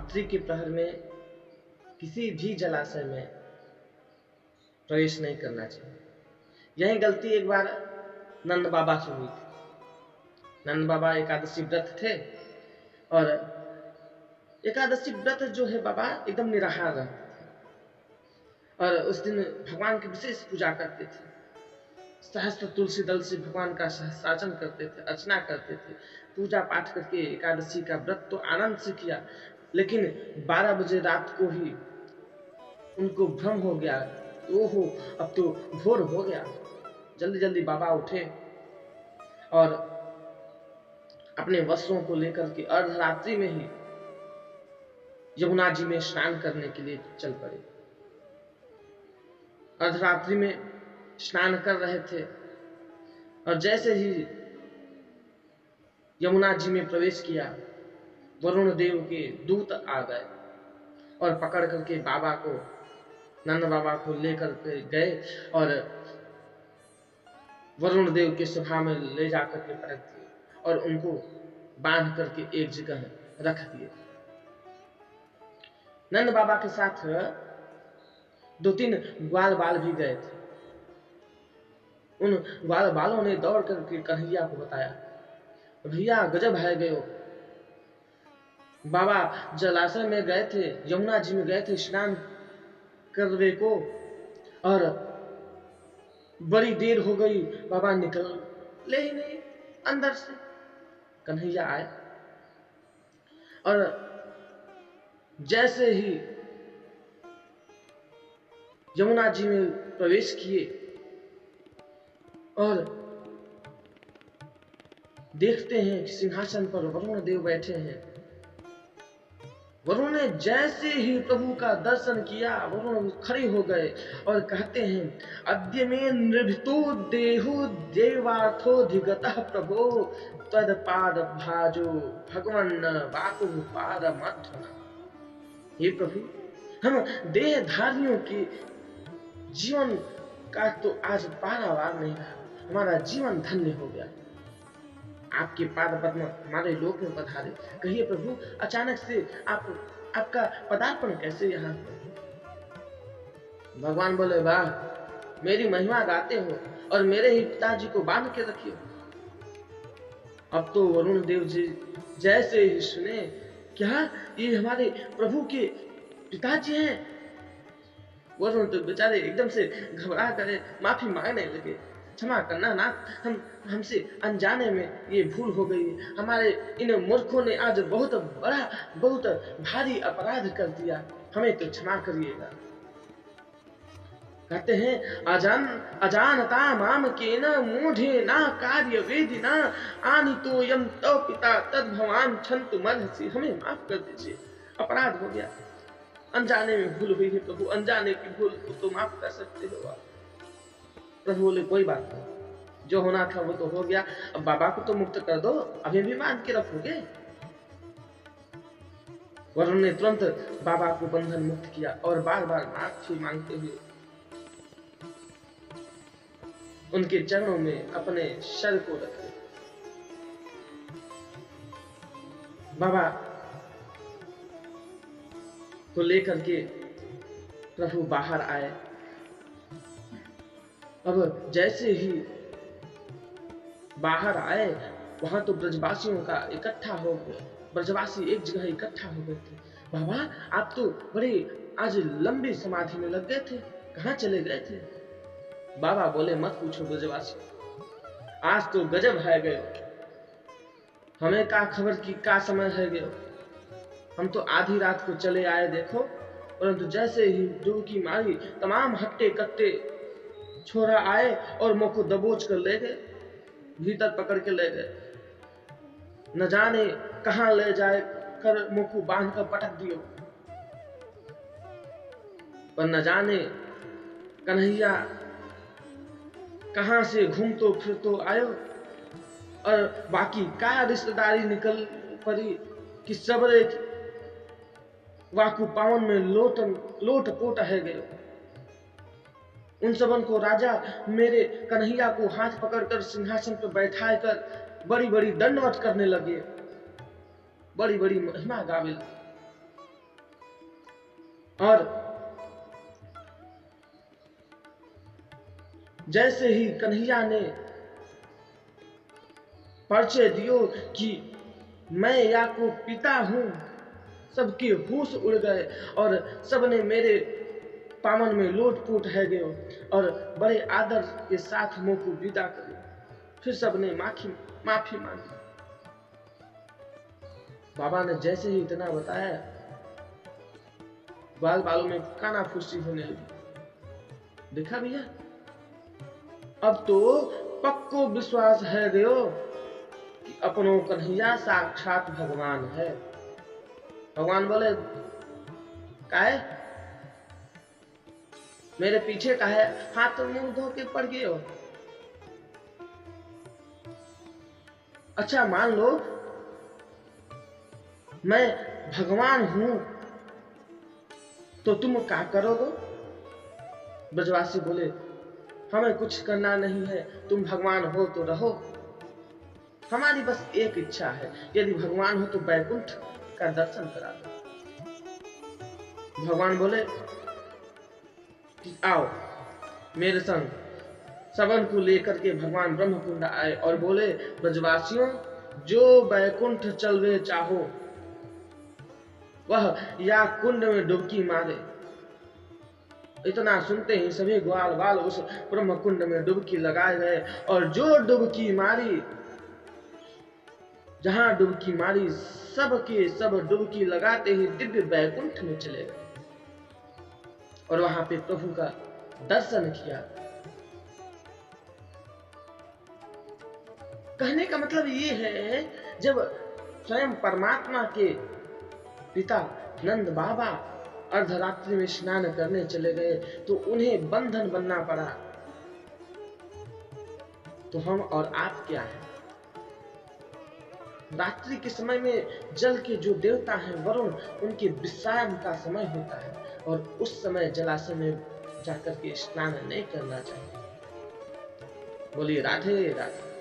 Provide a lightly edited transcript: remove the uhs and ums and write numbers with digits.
रात्रि के प्रहर में किसी भी जलाशय में प्रवेश नहीं करना चाहिए। यही गलती एक बार नंद बाबा से हुई थी। नंद बाबा एकादशी व्रत थे और एकादशी व्रत जो है बाबा एकदम निराहार रहते थे और उस दिन भगवान की विशेष पूजा करते थे। सहस्त्र तुलसी दल से भगवान का सहस्त्रार्चन करते थे, अर्चना करते थे, पूजा पाठ करके एकादशी का व्रत तो आनंद से किया। लेकिन 12 बजे रात को ही उनको भ्रम हो गया, ओहो अब तो भोर हो गया। जल्दी जल्दी बाबा उठे और अपने वस्त्रों को लेकर के अर्धरात्रि में ही यमुना जी में स्नान करने के लिए चल पड़े। अर्धरात्रि में स्नान कर रहे थे और जैसे ही यमुना जी में प्रवेश किया, वरुण देव के दूत आ गए और पकड़ करके बाबा को, नंद बाबा को लेकर के गए और वरुण देव के सभा में ले जाकर के पटक दिए और उनको बांध करके एक जगह रख दिए। नंद बाबा के साथ 2-3 ग्वाल बाल भी गए थे। उन ग्वाल बालों ने दौड़ करके कन्हैया को बताया, भैया गजब है गयो, बाबा जलाशय में गए थे, यमुना जी में गए थे स्नान करने को और बड़ी देर हो गई, बाबा निकले ही नहीं अंदर से। कन्हैया आए और जैसे ही यमुना जी में प्रवेश किए और देखते हैं कि सिंहासन पर वरुण देव बैठे हैं। वरुण ने जैसे ही प्रभु का दर्शन किया, वरुण खड़े हो गए और कहते हैं, अद्य में नृभितो देहो देवार्थोधिगतः प्रभो तद पाद भाजो भगवन बाकु पाद मध्वना। हे प्रभु, हम देहधारियों के जीवन का तो आज पारावार नहीं रहा, हमारा जीवन धन्य हो गया। आपके पाद पद्म हमारे लोक में पधारे। कहिए प्रभु, अचानक से आपका पदार्पण कैसे यहाँ? भगवान बोले, वाह, मेरी महिमा गाते हो और मेरे ही पिताजी को बांध के रखिए। अब तो वरुण देव जी जैसे ही सुने, क्या ये हमारे प्रभु के पिताजी हैं? वरुण तो बेचारे एकदम से घबरा कर माफी मांगने लगे, क्षमा करना नाथ, हमसे अनजाने में ये भूल हो गई। हमारे इन मूर्खों ने आज बहुत भारी अपराध कर दिया, हमें तो क्षमा करिएगा। कहते हैं, अजानता माम के न मूढ़े ना कार्य वेदी ना आनी तो यम तो पिता तद भगवान छंतु मर्हसि। हमें माफ कर दीजिए, अपराध हो गया, अनजाने में भूल हुई है प्रभु, अनजाने की भूल को तो माफ कर सकते हो आप। प्रभु बोले, कोई बात नहीं, जो होना था वो तो हो गया, अब बाबा को तो मुक्त कर दो, अभी भी बांध के रखोगे? वरुण ने तुरंत बाबा को बंधन मुक्त किया और बार बार माफी मांगते हुए उनके चरणों में अपने सर को रखे। बाबा को लेकर के प्रभु बाहर आए। अब जैसे ही बाहर आए, वहां तो ब्रजवासियों का इकट्ठा हो गया, ब्रजवासी एक जगह इकट्ठा हो गए थे। बाबा, आप तो बड़े आज लंबी समाधि में लग गए थे, कहाँ चले गए थे? बाबा बोले, मत पूछो ब्रजवासी, आज तो गजब है गयो, हमें का खबर की का समय है गयो। हम तो आधी रात को चले आए देखो, परंतु जैसे ही डुबकी मारी, तमाम हट्टे कट्टे छोरा आए और मुंह को दबोच कर ले गए, भीतर पकड़ के ले गए। न जाने कहां ले जाए कर मुंह को बांध कर पटक दियो, पर न जाने कन्हैया कहां से घूमतो फिरतो आयो और बाकी का रिश्तेदारी निकल पड़ी कि सबरे वाकु पावन में लोट पोट है गए। उन सबन को राजा मेरे कन्हैया को हाथ पकड़कर सिंहासन पर बैठा कर बड़ी बड़ी दंडवत करने लगे, बड़ी बड़ी महिमा गावे। और जैसे ही कन्हैया ने परिचय दियो कि मैं याकूब पिता हूं, सबके होश उड़ गए और सबने मेरे पावन में लोटपोट है गए और बड़े आदर के साथ मुंह को विदा कर। फिर सबने माफी मांगी। बाबा ने जैसे ही इतना बताया, बाल बालों में काना फुसी होने लगी। देखा भैया, अब तो पक्को विश्वास है गयो कि अपनो कन्हैया साक्षात भगवान है। भगवान बोले, काहे मेरे पीछे काहे हाथ मुंह धो के पड़ गए हो? अच्छा मान लो मैं भगवान हूं तो तुम क्या करोगे? ब्रजवासी बोले, हमें कुछ करना नहीं है, तुम भगवान हो तो रहो। हमारी बस एक इच्छा है, यदि भगवान हो तो बैकुंठ का दर्शन करा दो। भगवान बोले कि आओ मेरे संग। सबन को लेकर के भगवान ब्रह्मकुंड आए और बोले, ब्रजवासियों, जो बैकुंठ चलवे चाहो वह या कुंड में डुबकी मारे। इतना सुनते ही सभी ग्वाल बाल उस ब्रह्म कुंड में डुबकी लगाए गए और जो डुबकी मारी, जहां डुबकी मारी, सबके सब डुबकी लगाते ही दिव्य बैकुंठ में चले गए और वहां पे प्रभु का दर्शन किया। कहने का मतलब ये है, जब स्वयं परमात्मा के पिता नंद बाबा अर्धरात्रि में स्नान करने चले गए तो उन्हें बंधन बनना पड़ा, तो हम और आप क्या हैं? रात्रि के समय में जल के जो देवता हैं वरुण, उनके विश्राम का समय होता है और उस समय जलाशय में जाकर के स्नान नहीं करना चाहिए। बोलिए राधे राधे।